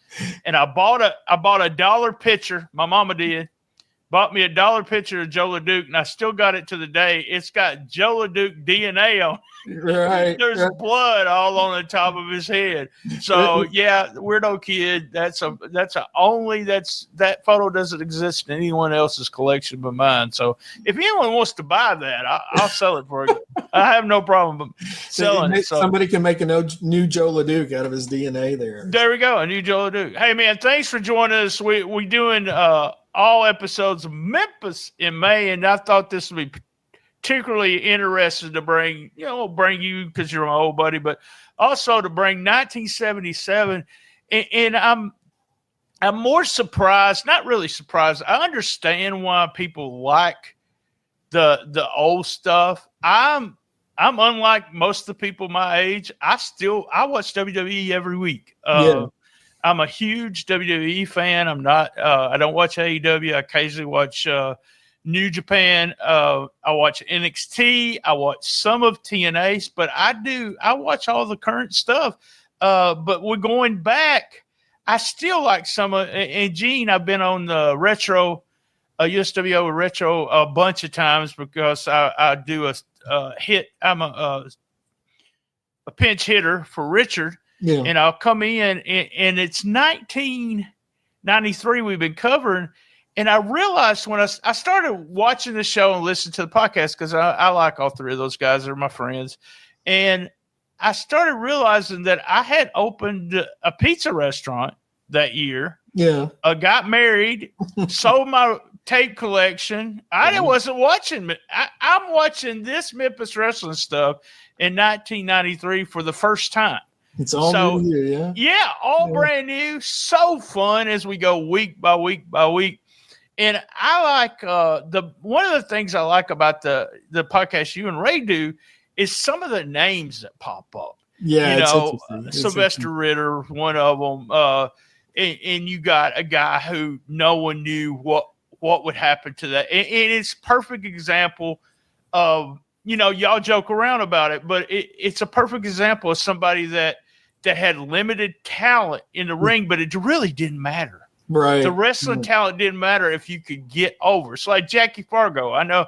Speaker 2: and I bought a $1 picture. My mama bought me a $1 picture of Joe LeDuc, and I still got it to the day. It's got Joe LeDuc DNA on it.
Speaker 6: Right.
Speaker 2: There's blood all on the top of his head. So yeah, weirdo kid. That photo doesn't exist in anyone else's collection but mine. So if anyone wants to buy that, I'll sell it for you. I have no problem selling it. So
Speaker 6: somebody can make a new Joe LeDuc out of his DNA there.
Speaker 2: There we go, a new Joe LeDuc. Hey man, thanks for joining us. We doing all episodes of Memphis in May, and I thought this would be particularly interested to bring you because you're my old buddy, but also to bring 1977. And I'm more surprised, not really surprised. I understand why people like the old stuff. I'm unlike most of the people my age. I watch WWE every week. I'm a huge WWE fan. I don't watch AEW. I occasionally watch New Japan. I watch NXT. I watch some of TNA, but I watch all the current stuff. But we're going back. I still like some of, and Gene, I've been on the retro, USWO retro a bunch of times because I do a hit. I'm a pinch hitter for Richard.
Speaker 6: Yeah.
Speaker 2: And I'll come in, and it's 1993 we've been covering. And I realized when I started watching the show and listening to the podcast, because I like all three of those guys. They're my friends. And I started realizing that I had opened a pizza restaurant that year.
Speaker 6: Yeah.
Speaker 2: Got married, sold my tape collection. I wasn't watching. I'm watching this Memphis Wrestling stuff in 1993 for the first time.
Speaker 6: It's all new, yeah.
Speaker 2: Yeah, all brand new. So fun as we go week by week by week. And I like one of the things I like about the podcast you and Ray do is some of the names that pop up.
Speaker 6: Yeah,
Speaker 2: you
Speaker 6: it's
Speaker 2: know,
Speaker 6: interesting.
Speaker 2: Sylvester Ritter, one of them, and you got a guy who no one knew what would happen to that, and it's a perfect example of, y'all joke around about it, but it's a perfect example of somebody that had limited talent in the ring, but it really didn't matter.
Speaker 6: Right.
Speaker 2: The wrestling talent didn't matter if you could get over. It's like Jackie Fargo. I know,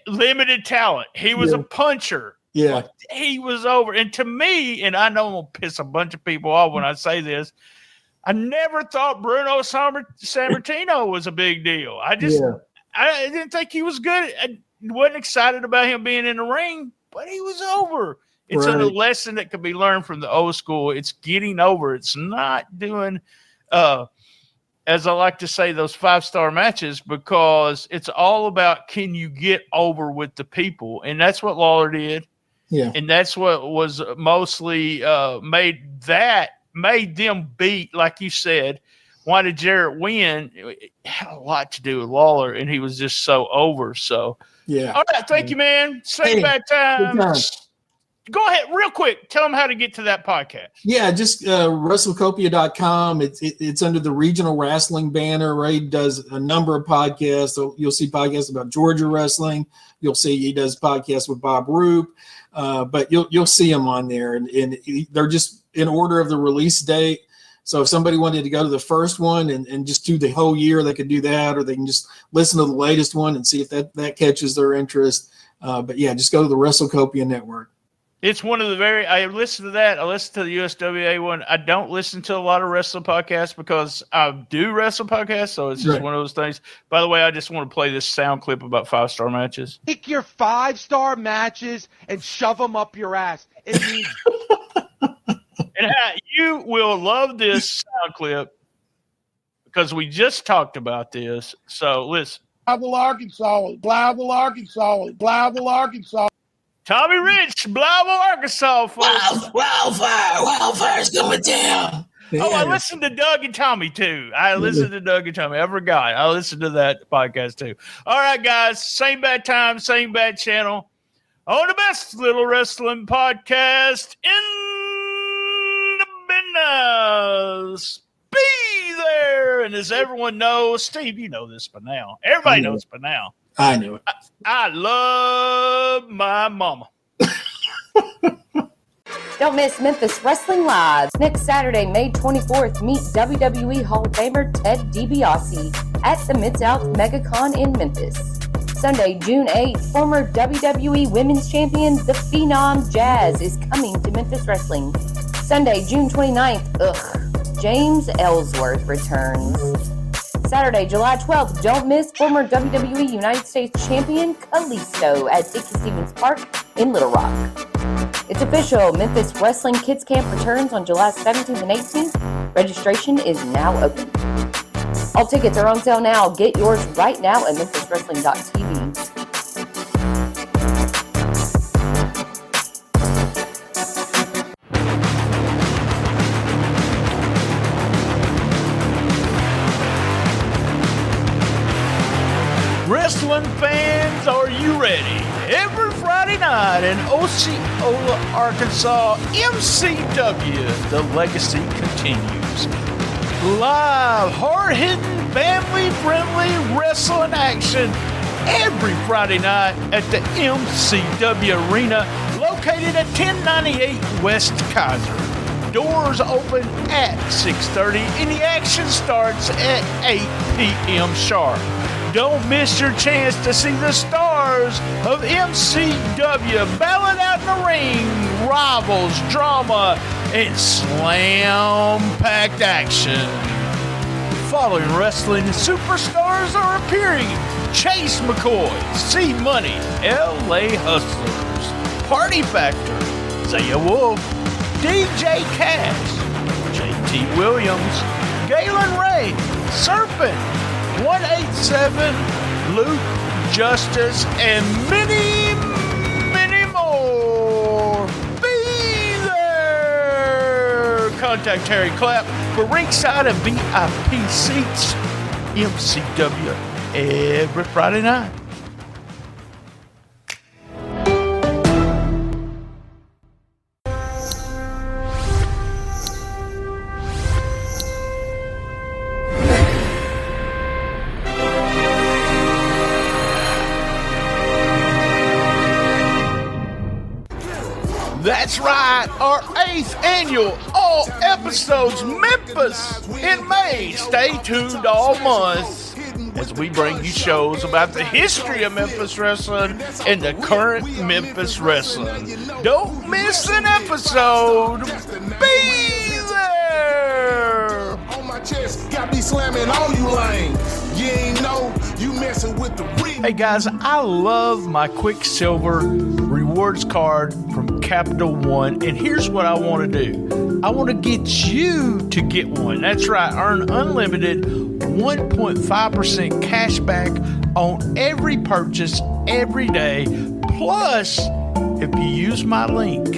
Speaker 2: limited talent. He was a puncher.
Speaker 6: Yeah.
Speaker 2: But he was over. And to me, and I know I'm going to piss a bunch of people off when I say this, I never thought Bruno Sammartino was a big deal. I didn't think he was good. I wasn't excited about him being in the ring, but he was over. It's a lesson that could be learned from the old school. It's getting over. It's not doing as I like to say, those 5-star matches, because it's all about, can you get over with the people? And that's what Lawler did.
Speaker 6: Yeah.
Speaker 2: And that's what was mostly made them beat, like you said. Why did Jarrett win? It had a lot to do with Lawler, and he was just so over. So,
Speaker 6: yeah.
Speaker 2: All right. Thank you, man. Same bad time. Go ahead real quick. Tell them how to get to that podcast.
Speaker 6: Yeah, just WrestleCopia.com. It's under the regional wrestling banner. Ray does a number of podcasts. So you'll see podcasts about Georgia wrestling. You'll see he does podcasts with Bob Roop. But you'll see them on there. And they're just in order of the release date. So if somebody wanted to go to the first one and just do the whole year, they could do that, or they can just listen to the latest one and see if that catches their interest. But yeah, just go to the WrestleCopia network.
Speaker 2: It's one of the I listen to that. I listen to the USWA one. I don't listen to a lot of wrestling podcasts because I do wrestle podcasts. So it's just one of those things. By the way, I just want to play this sound clip about 5-star matches.
Speaker 8: Take your 5-star matches and shove them up your ass. It means
Speaker 2: and you will love this sound clip because we just talked about this. So listen.
Speaker 9: Blavel, Arkansas. Blavel, Arkansas. Blavel, Arkansas.
Speaker 2: Tommy Rich, Blavel, Arkansas, folks.
Speaker 6: Wildfire's coming down.
Speaker 2: Yeah. Oh, I listened to Doug and Tommy, too. I listened to Doug and Tommy. I forgot. I listened to that podcast, too. All right, guys. Same bad time, same bad channel. On the best little wrestling podcast in the business. Be there. And as everyone knows, Steve, you know this by now. Everybody knows by now.
Speaker 6: I knew it.
Speaker 2: I love my mama.
Speaker 1: Don't miss Memphis Wrestling Live. Next Saturday, May 24th, meet WWE Hall of Famer Ted DiBiase at the Mid-South MegaCon in Memphis. Sunday, June 8th, former WWE Women's Champion The Phenom Jazz is coming to Memphis Wrestling. Sunday, June 29th, James Ellsworth returns. Saturday, July 12th, don't miss former WWE United States Champion Kalisto at Dickie Stevens Park in Little Rock. It's official, Memphis Wrestling Kids Camp returns on July 17th and 18th. Registration is now open. All tickets are on sale now. Get yours right now at memphiswrestling.tv.
Speaker 2: Wrestling fans, are you ready? Every Friday night in Osceola, Arkansas, MCW, the legacy continues. Live, hard-hitting, family-friendly wrestling action every Friday night at the MCW Arena, located at 1098 West Kaiser. Doors open at 6:30 and the action starts at 8 p.m. sharp. Don't miss your chance to see the stars of MCW battling out in the ring, rivals, drama, and slam-packed action. Following wrestling superstars are appearing: Chase McCoy, C-Money, LA Hustlers, Party Factor, Zaya Wolf, DJ Cash, JT Williams, Galen Ray, Serpent, 187, Luke, Justice, and many, many more. Be there! Contact Terry Clapp for ringside and VIP seats. MCW every Friday night. That's right, our 8th annual all episodes Memphis in May. Stay tuned all month as we bring you shows about the history of Memphis wrestling and the current Memphis wrestling. Don't miss an episode. Be there.
Speaker 3: On my chest, got me slamming on you lame. You ain't know you messing with the real.
Speaker 2: Hey guys, I love my Quicksilver rewards card from Capital One, and here's what I want to do. I want to get you to get one. That's right, earn unlimited 1.5% cash back on every purchase every day. Plus, if you use my link,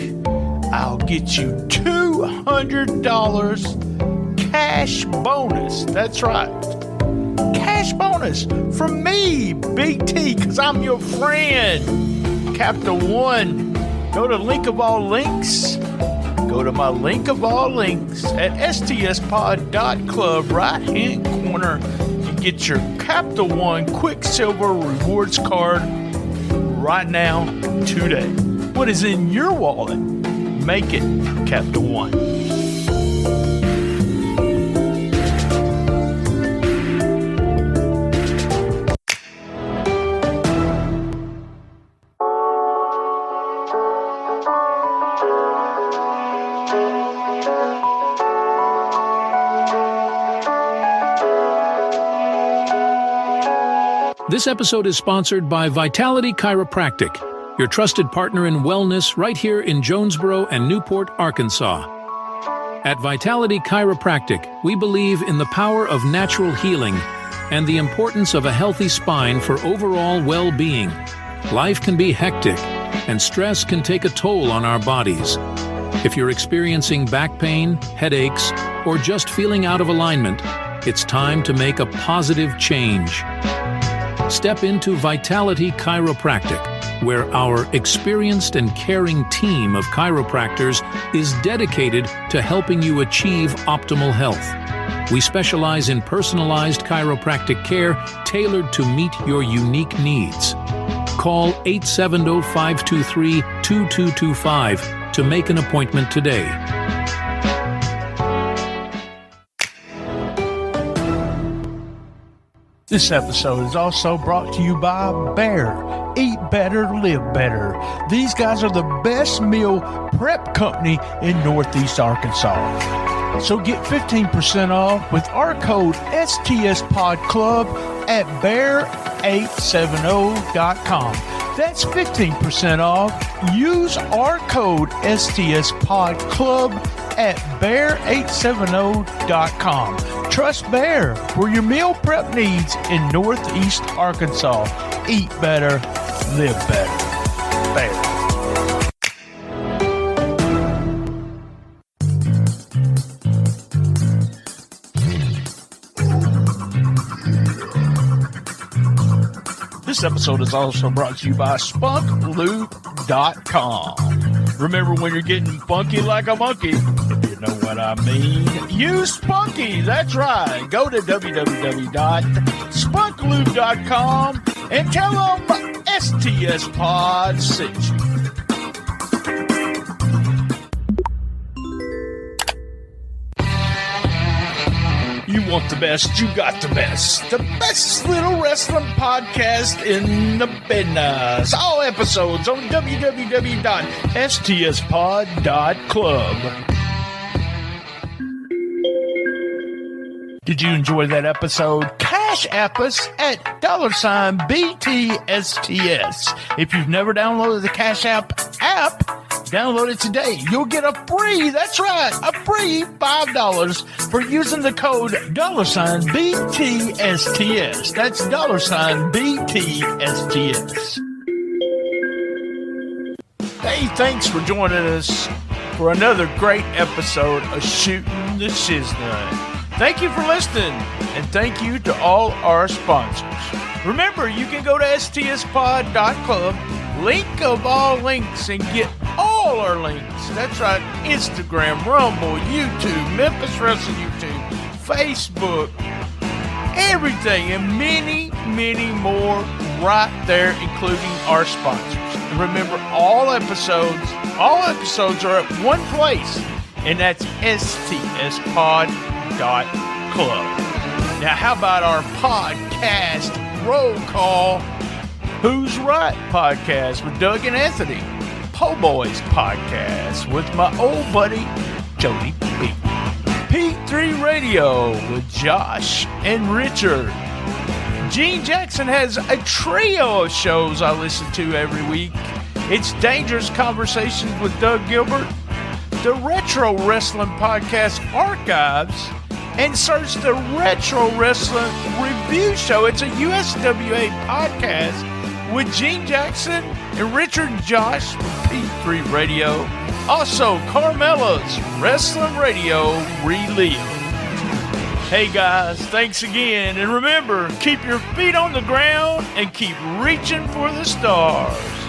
Speaker 2: I'll get you $200 cash bonus. That's right. Cash bonus from me, Big T, because I'm your friend. Capital One. Go to link of all links. Go to my link of all links at STSPOD.club, right hand corner, and get your Capital One Quicksilver rewards card right now, today. What is in your wallet? Make it Capital One.
Speaker 4: This episode is sponsored by Vitality Chiropractic, your trusted partner in wellness right here in Jonesboro and Newport, Arkansas. At Vitality Chiropractic, we believe in the power of natural healing and the importance of a healthy spine for overall well-being. Life can be hectic, and stress can take a toll on our bodies. If you're experiencing back pain, headaches, or just feeling out of alignment, it's time to make a positive change. Step into Vitality Chiropractic, where our experienced and caring team of chiropractors is dedicated to helping you achieve optimal health. We specialize in personalized chiropractic care tailored to meet your unique needs. Call 870-523-2225 to make an appointment today.
Speaker 2: This episode is also brought to you by Bear. Eat better, live better. These guys are the best meal prep company in Northeast Arkansas. So get 15% off with our code STSPODCLUB at bear870.com. That's 15% off. Use our code STSPODCLUB at bear870.com. Trust Bear for your meal prep needs in Northeast Arkansas. Eat better, live better. Bear. This episode is also brought to you by spunklube.com. Remember, when you're getting funky like a monkey, if you know what I mean, use Spunky. That's right. Go to www.spunklube.com and tell them STS Pod sent you. You want the best, you got the best. The best little wrestling podcast in the business. All episodes on www.stspod.club. Did you enjoy that episode? Cash app us at $BTSTS. If you've never downloaded the Cash App, download it today. You'll get a free, that's right, a free $5 for using the code $BTSTS. That's $BTSTS. Hey, thanks for joining us for another great episode of Shootin' The Shiznit. Thank you for listening, and thank you to all our sponsors. Remember, you can go to STSPOD.club, link of all links, and get all our links. That's right, Instagram, Rumble, YouTube, Memphis Wrestling YouTube, Facebook, everything, and many, many more right there, including our sponsors. And remember, all episodes are at one place, and that's STSPOD.club. Now, how about our podcast roll call? Who's Right podcast with Doug and Anthony. Po' Boys podcast with my old buddy Jody B. P3 Radio with Josh and Richard. Gene Jackson has a trio of shows I listen to every week. It's Dangerous Conversations with Doug Gilbert, the Retro Wrestling Podcast Archives, and search the Retro Wrestling Review Show. It's a USWA podcast with Gene Jackson and Richard and Josh from P3 Radio. Also, Carmela's Wrestling Radio Relived. Hey guys, thanks again. And remember, keep your feet on the ground and keep reaching for the stars.